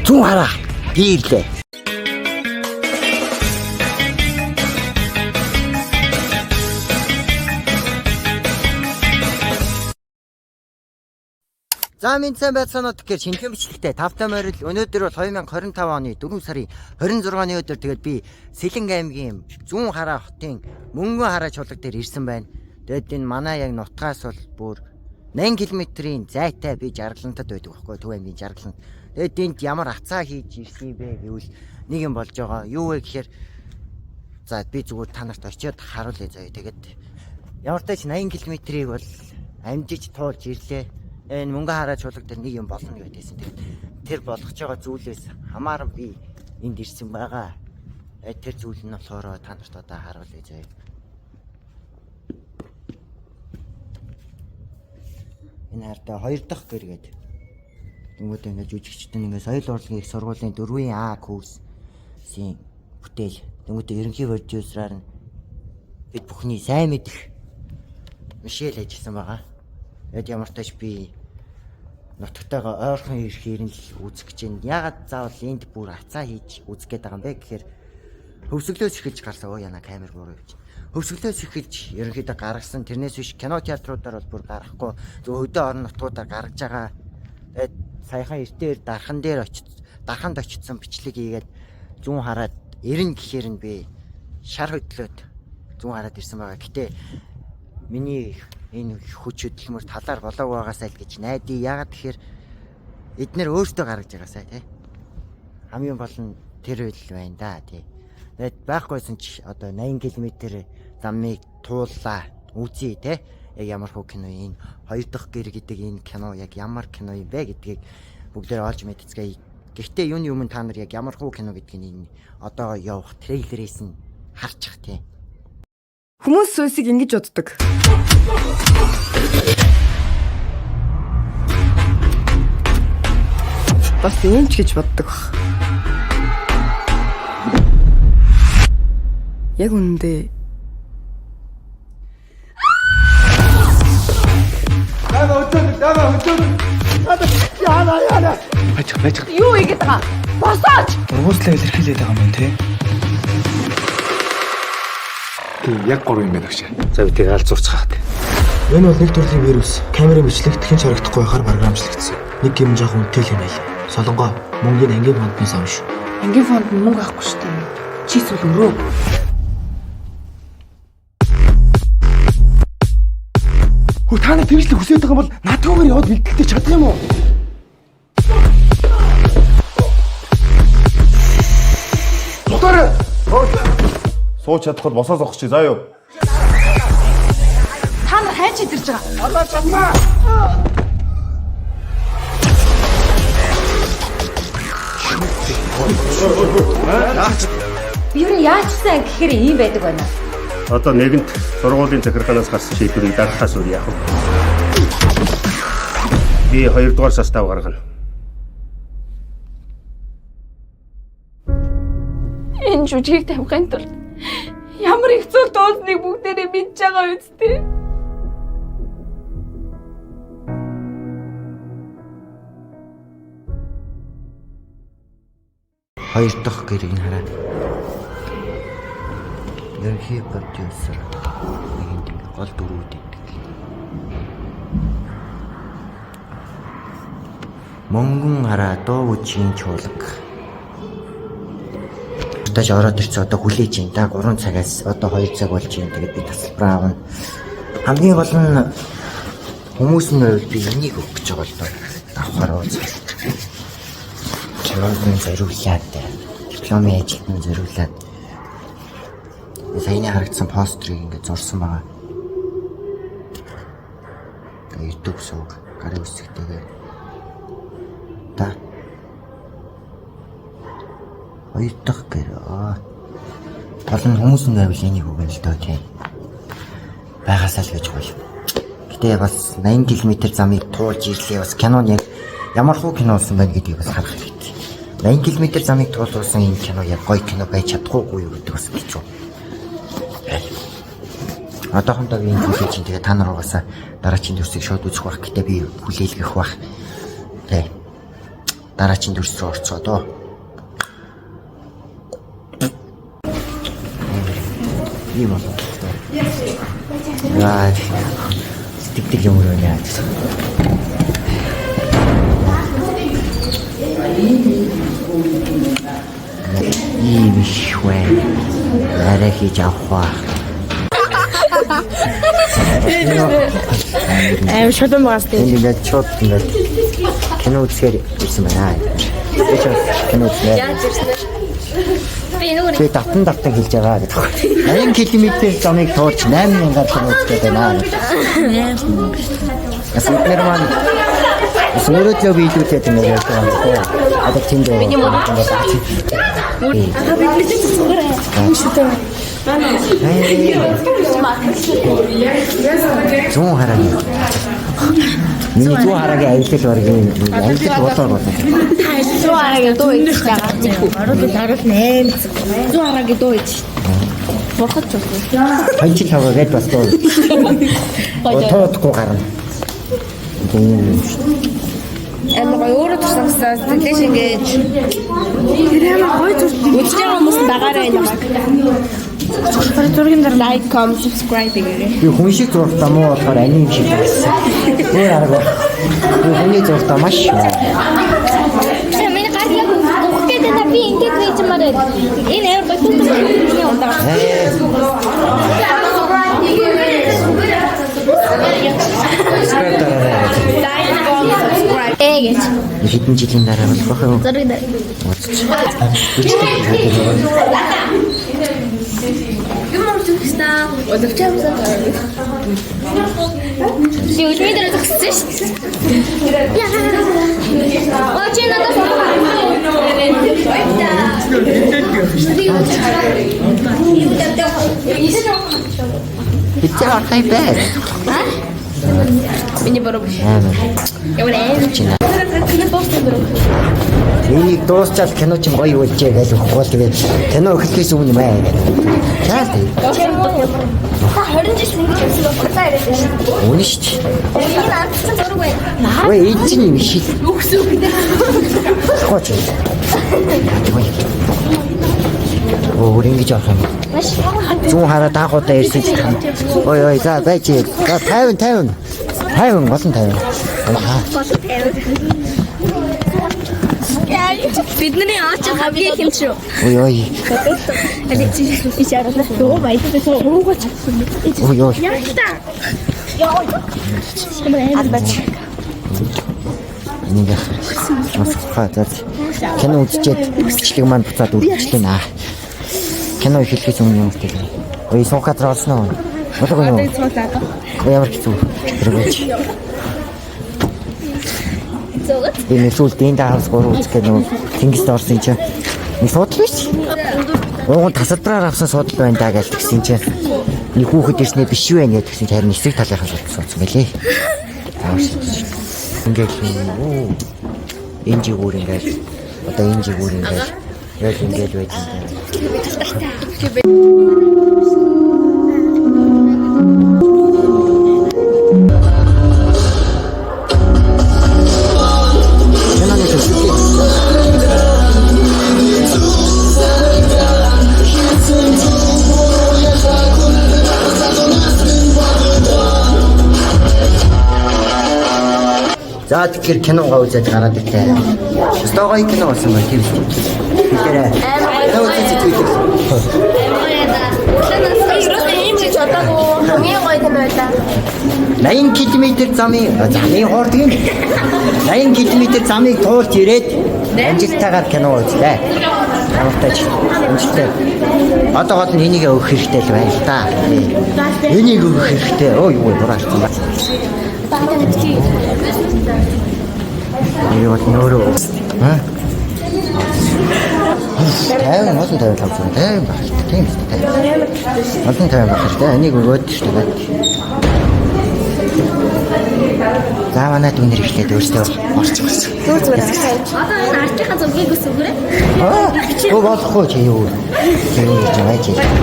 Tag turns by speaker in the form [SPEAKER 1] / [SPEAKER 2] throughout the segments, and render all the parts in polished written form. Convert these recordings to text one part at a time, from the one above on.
[SPEAKER 1] Зүүн хараа. Бирлээ. За минь сайн байцгаана уу гэхээр шинэхэн бичлэгтэй тавтай морил өнөөдөр бол 2025 оны 4 сарын 26-ны өдөр тэгээд би Сэлэнг аймгийн зүүн хараа хотын Мөнгөн хараа чулга дээр ирсэн байна. Тэгээд энэ манай яг нутгаас бол бүр 8 км-ийн зайтай би Жаргалантад байдаг байхгүй Төв аймгийн Жаргалант. Тэгээд энд ямар ацаа хийж ирсэн бэ гэвэл нэг юм болж байгаа. Юу вэ гэхээр за би зүгээр та нарт очиод харуулъя заяа. Тэгээд ямар ч тач 80 км-ийг бол амжиж туулж ирлээ. Энэ Мөнгөн хараа чулга дээр нэг юм болно гэдээсэн. Тэр болгож байгаа зүйлээс хамааран би энд ирсэн байгаа. Тэр зүйл нь болохоор та нарт одоо харуулъя заяа. Энэ хартаа 2 дахь гэр гээд. Тэнгүүд ингээд жүжигчдэн ингээд соёл урлагийн их сургуулийн 4-ийн А курсын бүтээл. Тэнгүүд ерөнхий продюсераар нь бид бүхний сайн мэдэх Мишель ажилласан байгаа. Эд ямар ч тач би нутагтайгаа ойрхон ирэхээр нь л үзэх гэж байна. Ягаад заавал энд бүр ацаа хийж үзэх гээд байгаа юм бэ гэхээр хөвсгөлөөс эхэлж гарсан яна камер буруу явж. Хөвсгөлөөс эхэлж ерөнхийдөө гаргасан. Тэрнээс биш кино театруудаар бол бүр гарахгүй. Зөв хөдөө орон нутгуудаар гаргаж байгаа. Тэгээд саяхан эртээр дарханд очсон бичлэг хийгээд зүүн хараад 90 гэхээр нь би шар хөдлөөд зүүн хараад ирсэн байгаа. Гэтэ миний энэ хүч хөдөлмөр талаар болоог байгаасаа л гэж найдаа. Ягаад тэгэхээр эднэр өөртөө гаргаж байгаасаа тий. Хамгийн гол нь тэр үйл байна да тий. Тэгээд байхгүйсэн ч одоо 80 км замыг тууллаа үзье тий. Яг ямар хөө кино энэ 2 дахь гэр гэдэг энэ кино яг ямар кино юм бэ гэдгийг бүгдээр олж мэдцгээе. Гэхдээ юуны өмнө та нар яг ямар хөө кино гэдгийг энэ одоо явах трейлерээс нь харчих тий.
[SPEAKER 2] Хүмүүс сөйсийг ингэж боддог. Бас юм ч гэж боддог баг. Яг үнэндээ
[SPEAKER 3] Яана. Бач.
[SPEAKER 2] юу игээд байгаа? Босооч!
[SPEAKER 3] Ууслаа илэрхийлээд байгаа юм тий. Яг 3 юм байна гэж. За би тийг аль зурцгаах тий. Энэ бол нэг төрлийн вирус. Камерын бичлэгт хэн ч харагдахгүй байхаар програмчлагдсан. Нэг юм жоох үнэтэй юм байл. Солонгоо мөнгөний ангийн фондны сан шүү.
[SPEAKER 2] Ангийн фонд мөнгө авахгүй шүү дээ. Чи зүйл өрөө.
[SPEAKER 3] Хөө та нар тэгжлэг хүсэж байгаа бол надгүйгээр яваад бэлдэлтэй чадах юм уу? Утаарай. Сууч чадхад босоос огч чи заа юу?
[SPEAKER 2] Та нар хайч идэрж байгаа.
[SPEAKER 3] Одоо чамаа.
[SPEAKER 4] Юу яачсан гэхээр ийм байдаг байна.
[SPEAKER 5] Одоо нэгэнт сургуулийн захиргаанаас гарсан шийдвэрийг дарахаас өөр яах вэ? Би 2 дугаар состав гаргана.
[SPEAKER 2] Энэ жүжигийг тавихын тулд ямар их зүйл дуусныг бүгдээрээ мэдж байгаа үстэй.
[SPEAKER 1] Хоёр дахь гэрийг хараад ерөнхий продюсер нэгэнд гол дөрүүд идэг. Мөнгөн хараа дуу үжийн чуулга. Таж ороод ирсэн одоо хүлээж ин да 3 цагаас одоо 2 цаг болж юм. Тэгээд би тасалбар аавна. Хамгийн гол нь хүмүүс нь би энийг өгч байгаа л доо. Давхар ууз. Киноны зориулаад дипломын ажилтны зориулаад саяны харагдсан постерыг ингээд зурсан байгаа. YouTube сууг гарын үсгтэйгээ та 2 дахь гэр гол нь хүмүүс нь байвал энийг өгнө л доо тийм байгаасаа л гэж гоё. Гэтэ бас 80 км замыг туулж ирлээ бас кинон яг ямар хөө кино болсон байна гэдгийг бас харах хэрэгтэй. 80 км замыг туулсан энэ кино яг гоё кино байж чадахгүй юу гэдэг бас хэцүү. Одоохондоо би энэ зүйлийг чинь тэгээ та нар угаасаа дараагийн төрсийг шууд үзэх байх. Гэтэ би хүлээлгэх байх. Тэ. Дараагийн дүрс рүү орцгоо доо. Ийм болоо. Яа. Стикдэг юм уу яа. Ийм швэ. Арай хийж авах.
[SPEAKER 2] шулуун байгаас тийм.
[SPEAKER 1] Ингээд чод ингээд кино үзэхээр ирсэн байна. Кино үзээ.
[SPEAKER 2] Яаж ирсэн бэ? Би нөгөө
[SPEAKER 1] Би давтан хэлж байгаа гэдэг. 80 км замыг туурч 8000 кино үзгээд байна. Ясмэр маань Смөрөдлөө биелүүлээд ингээд явж байгаа юм байна. Одоо тэнд
[SPEAKER 2] миний мод.
[SPEAKER 1] Зүүн хараа. Миний зүүн хараагийн аялал баргийн аялал болоо болно.
[SPEAKER 2] зүүн харагийн дуу идэж байгаа. Ороод 8. Зүүн харагийн дуу идэж. Бурхад ч байна.
[SPEAKER 1] Ханчил хаваа гээд бас доо. Отоодгүй гарна.
[SPEAKER 2] Амар өөрөө тусамсаа тэгэж ингэж амар гоё үзэж байгаа хүмүүс дагараа энэ баг. Зургийн дээр лайк, comment, subscribe гээрэй.
[SPEAKER 1] Би хүн шиг зургатаа муу болохоор аним шиг байсан. Өөр арга. Би хүний зургатаа маш.
[SPEAKER 6] Миний гар яг өгөх гэдэг нь би ингэж хийж мараад энэ амар бодсон юм удаа. Эгэж.
[SPEAKER 1] Хэдэн жилийн дараа болох байх юм.
[SPEAKER 6] Зургийг дээр. Юмор зүгтээ. Өдөвчөөсөө. Би үлмийн дээр зогссон шүү дээ. Яа. Очи надад.
[SPEAKER 1] Битээ артай бай.
[SPEAKER 2] Миний бороо биш.
[SPEAKER 1] Энийг дуусчаад кино ч гоё үлжээ гэж өгөхгүй тэгээд кино эхлэхээс өмнө маа гэдэг. Чаал тий.
[SPEAKER 6] Та 20 жил ингэж явсан байна яриад байна.
[SPEAKER 1] Үнэ шүү дээ.
[SPEAKER 6] Энэ амтсан зураг байна.
[SPEAKER 1] Ой эзэн юм шиг.
[SPEAKER 6] Үхсүү гэдэг.
[SPEAKER 1] Гоч. Өөр ингэж авах юм.
[SPEAKER 6] Маш.
[SPEAKER 1] Зүүн хараа даагуудаа ирсэн ч тань. Ой за байж. За 50 болон 50.
[SPEAKER 6] Бидний аач хамгийн хэмчрүү.
[SPEAKER 1] Ой.
[SPEAKER 6] Аль чи ичаараа дөө баядаа суу уугач.
[SPEAKER 1] Ой.
[SPEAKER 6] Албач.
[SPEAKER 1] Энийг бас хаадаг. Кино үзчихэд хүчлэг маань буцаад үргэлжлэнэ аа. Кино эхлэхээс өмнө юм тийм. Ой суухад орсон уу? Болоогүй юу? Ямар хэцүү. Тэрвэж.
[SPEAKER 6] Зогт.
[SPEAKER 1] Энэ сүүлд энэ даавс гурав үзэх нөө тэнгист орсон чинь. Нэг судал биш. Ууган тасалбараар авсан судал байна даа гэж тэгсэн чинь. Нэг хүүхэд ирснээр биш юу вэ гэдгсэн чинь харин эсрэг талынхаа судал суудсан байлээ. Ингээд юу. Энэ жигүүр ингээд одоо энэ жигүүр ингээд яг ингээд байж байгаа. За тэгэхээр киногаа үзээд гараад ирлээ. Стогой кино болсон байна тийм үү? Тэгэхээр кино үзэж ирлээ.
[SPEAKER 6] Хамгийн гоё кино байлаа.
[SPEAKER 1] 80 км замын хоордог юм. 80 км замыг туулж ирээд амжилттайгаар кино үзлээ. Ямартай ч амжилттай. Одоо гол нь энийг өгөх хэрэгтэй л байна л да. Энийг өгөх хэрэгтэй. Ой юу дураалсан ба. Юу нөрөө. Ха? Тайван олон тайван тавсан. Тайван баг. Тийм үү? Олон тайван баг хэрэгтэй. Энийг өгөөд шүү дээ. За манайд үнэр ихлээд өөртөө орчих байсан.
[SPEAKER 6] Зүгээр. Одоо энэ артынхаа зургийг өсгөрөө.
[SPEAKER 1] Оо болохгүй чи юу? Чи юу гэж байж байна?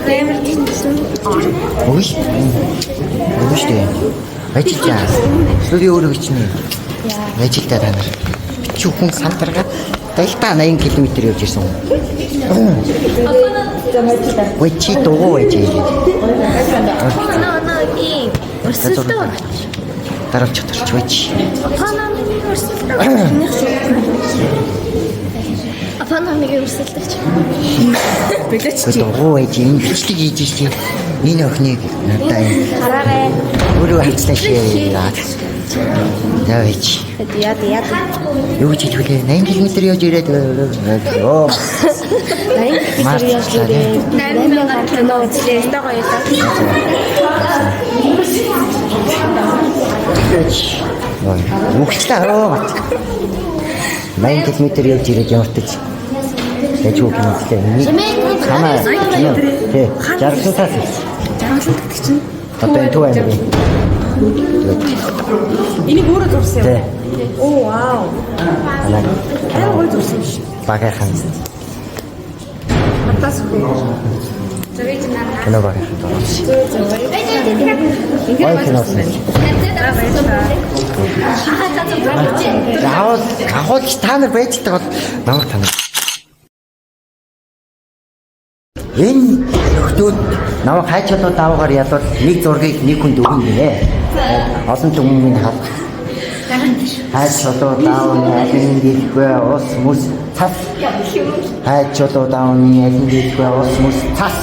[SPEAKER 6] Амар тийм.
[SPEAKER 1] Үгүй шүү дээ. Ажиж яа. Студио өөрөө бичнэ. Мэжилдээ та нар. Чи хүн сандаргаад дайлтаа 80 км явж ирсэн юм. Ой чи дуугүй байж ирээ.
[SPEAKER 6] Наанагийн өрсөлдөө.
[SPEAKER 1] Дараач чадварч байж.
[SPEAKER 6] Апанагийн өрсөлдөө. Апанагийн өрсөлдөө.
[SPEAKER 2] Билэч чи.
[SPEAKER 1] Дуугүй байж энэ бичлэг хийж ирсэн. Энэ охиныг надаа энэ
[SPEAKER 6] Хараарай.
[SPEAKER 1] өөрөө хайцлаа шээ. Яваач.
[SPEAKER 6] Яд.
[SPEAKER 1] Юу гэж хэлвээ? 80 км явж ирээд оо.
[SPEAKER 2] 80 км явж ирээ. 8000 кино үзлээ. Өстой гоё л.
[SPEAKER 1] Ой, үхчихлээ оо. 80 км явж ирээд ямартаж. Тэгж үг юм хэлээ. Хамаа. Тэ, жаргалтаас.
[SPEAKER 2] Жаргалт гэдэг чинь.
[SPEAKER 1] Одоо энэ төв амир.
[SPEAKER 2] Энийг өөрөө зурсан юм.
[SPEAKER 1] Тэ.
[SPEAKER 2] Оо вау.
[SPEAKER 1] Алаа.
[SPEAKER 2] Аа гоё зурсан биш.
[SPEAKER 1] Багахан.
[SPEAKER 2] Матас хөө.
[SPEAKER 1] Кино багахан. Ой кино. Ахуулж та нар байждаг бол намайг танаа. Энэ нөхдүүд намайг хайч одоо даваагаар ялвал нэг зургийг нэг хүнд өгнө гинэ. Олон түмний хав. Хайч одоо давааны алин гэлгүй ус мус цас. Хайч одоо давааны алин гэлгүй ус мус цас.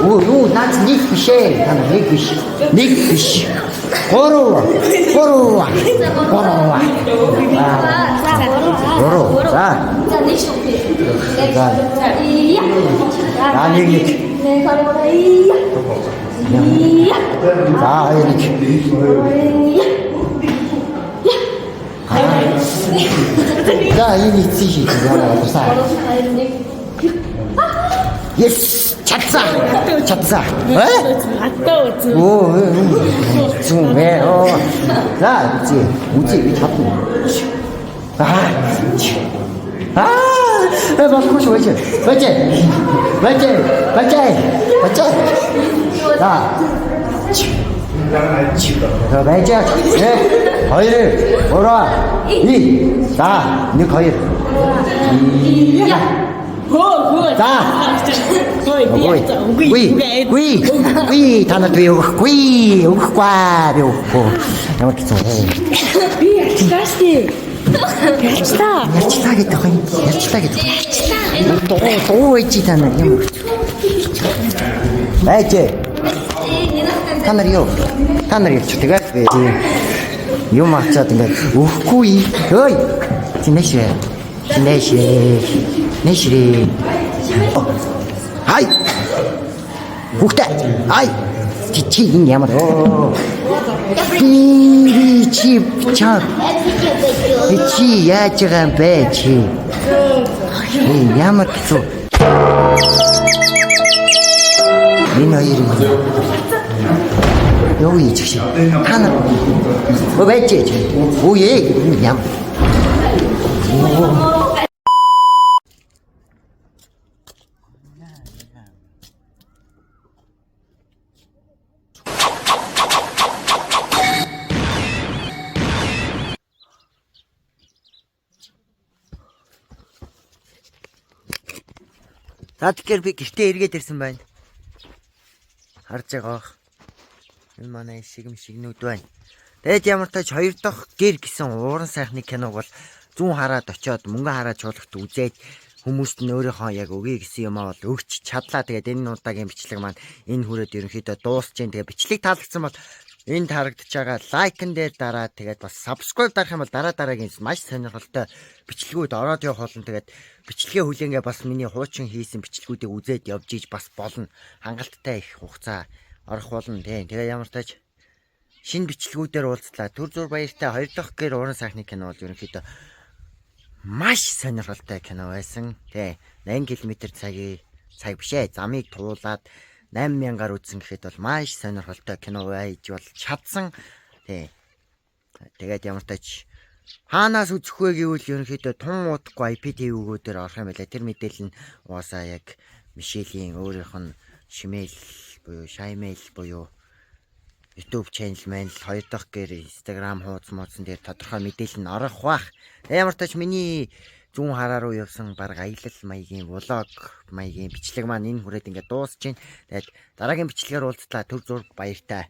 [SPEAKER 1] Юу наац нэг биш ээ. Та нэг биш. Нэг биш. Гороо. За.
[SPEAKER 6] За нэг шүү.
[SPEAKER 1] За. Нэг. За хоёрыг. За энэ эцсийн шийдэл яа дуусаа. Yes, чадсан.
[SPEAKER 2] Атаа үзэн.
[SPEAKER 1] Оо. Зүн вэ. За, үзье би чадна. Болохгүй шүү. Бачаа. За бачаа. Хоёр, ураа. За, нэг хоёр.
[SPEAKER 2] Хөө.
[SPEAKER 1] За. Үгүй. Танад би өгөхгүй. Би өгөхгүй. Ямар ч юм.
[SPEAKER 2] Би ачтаасти.
[SPEAKER 1] Ярьчлаа гэдэг юм. Дуу ээж та нар юм. Бачаа. Та нар юу ч тэгээд юм авчаад ингээд өгөхгүй. Ой. Нэшрээ. Ай. Хүүхдээ. Ай. Чи энэ ямар оо. Чи яаж байгаа юм бэ чи? Ямар гэсэн. Энэ хоёр юм. Юу ийж чи? Та нар. Бэжээ. Үе ям. За тэгэхээр би гэртээ эргээд ирсэн байна. Харж байгаа. Энэ манай шигнүүд байна. Тэгээд ямар тач хоёр дахь гэр гэсэн ууран сайхны киног бол зүүн хараад очиод мөнгө хараад чуулгад үзээд хүмүүст нь өөрийнхөө яг өгье гэсэн юм аа бол өгч чадлаа. Тэгээд энэ удаагийн бичлэг маань энэ хүрээд ерөнхийдөө дуусж जैन. Тэгээд бичлэг таалагдсан бол энд харагдаж байгаа лайкн дээр дараад тэгээд бас subscribe дарах юм бол дараагийн маш сонирхолтой бичлэгүүд ороод явах болно. Тэгээд бичлэгээ хүлээнгээ бас миний хуучин хийсэн бичлэгүүдийг үзээд явж иж бас болно. Хангалттай их хугацаа орох болно тийм. Тэгээ ямар тач шинэ бичлэгүүдээр уулзлаа. Түр зур баяртай хоёр дахь гэр уран сайхны кино бол ерөнхийдөө маш сонирхолтой кино байсан. Тий. 80 км цаг бишээ. Замыг туулаад 8000-аар үзсэн гэхэд бол маш сонирхолтой кино байж бол чадсан. Тий. Тэгээд ямар тач хаанаас үзэх вэ гэвэл ерөнхийдөө тун удахгүй IPTV-гүүдээр орох юм байлаа. Тэр мэдээлэл нь уусаа яг Мишелийн өөрийнх нь шимэйл буюу шаймэйл буюу YouTube channel маань л 2 дахь гэр Instagram хуудас муудсан дээр тодорхой мэдээлэл нь орох бах. Ямар ч тач миний зүүн хараа руу явсан баг аялал маягийн влог маягийн бичлэг маань энэ хүрээд ингээд дуусч байна. Тэгээд дараагийн бичлэгээр уулзлаа. Төв зур баяртай.